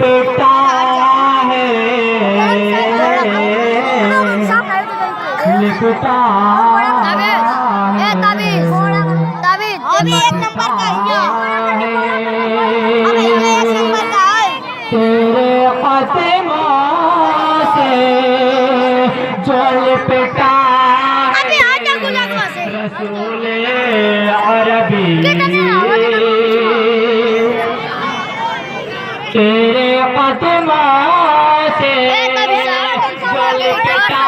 पिटा है लिपटा तेरे कदमों से जो लिपटा रसूले अरबी तेरे कदमों से जो लिपटा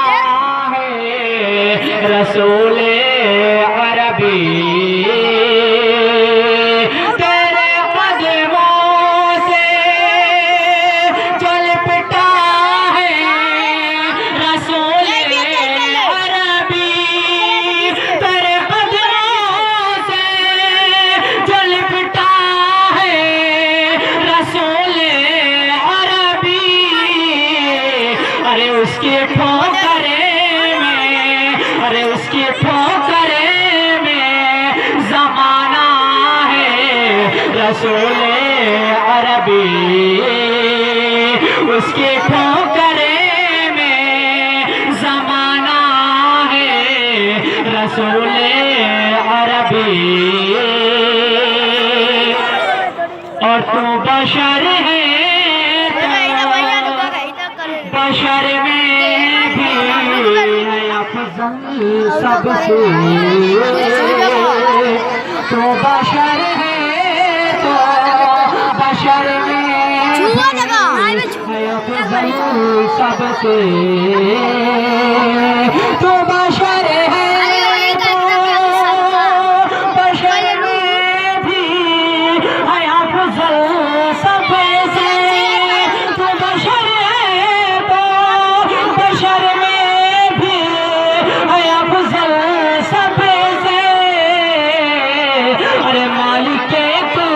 है रसूले अरबी तेरे कदमों से जो लिपटा है रसूले अरबी तेरे कदमों से जो लिपटा है रसूले अरबी अरे उसकी ठोकरे में अरे उसकी ठोकरे में ज़माना है रसूले अरबी उसकी ठोकरे में ज़माना है रसूले अरबी और तू बशर है बशर में भी है अफजल सबसे तो बशर है तो बशर में है अफजल सबसे तो बशर है तो बशर में भी है अफजल सबसे तो बशर है तो बशर में भी है अफजल सबसे अरे मालिक तू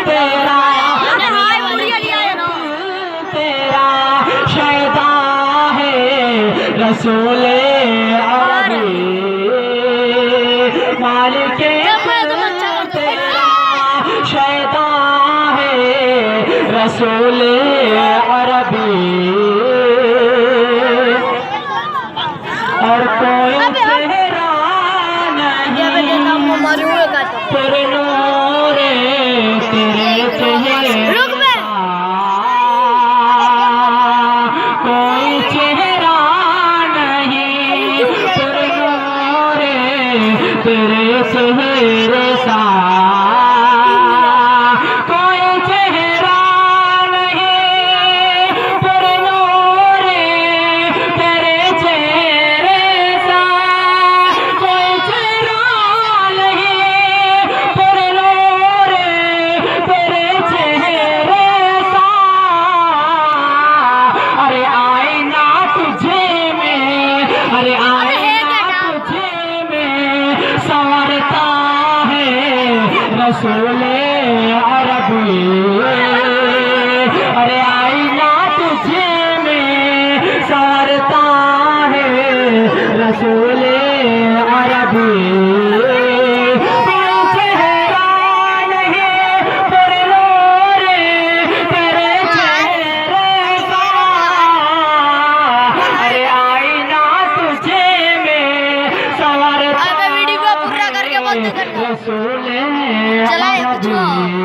तेरा तेरा शैदा है रसूले अरबी मालिक तेरा शैदा है रसूले अरबी और कोई चेहरा नहीं तेरे नूरे तेरे चेहरे कोई चेहरा नहीं तेरे नूरे तेरे चेहरे सा कोई चेहरा नहीं तेरे नूरे तेरे चेहरे सा कोई चेहरा नहीं तेरे नूरे तेरे चेहरे सा अरे आईना तुझे में अरे आईना तुझे में संवरता है रसूले अरबी अरे आईना तुझे में संवरता है रसूले अरबी कोई चेहरा नहीं तेरे नूरे तेरे चेहरे सा अरे आईना तुझे में संवरता वीडियो को पूरा करके बंद कर दो। रसूले चलाए कुछ अरबी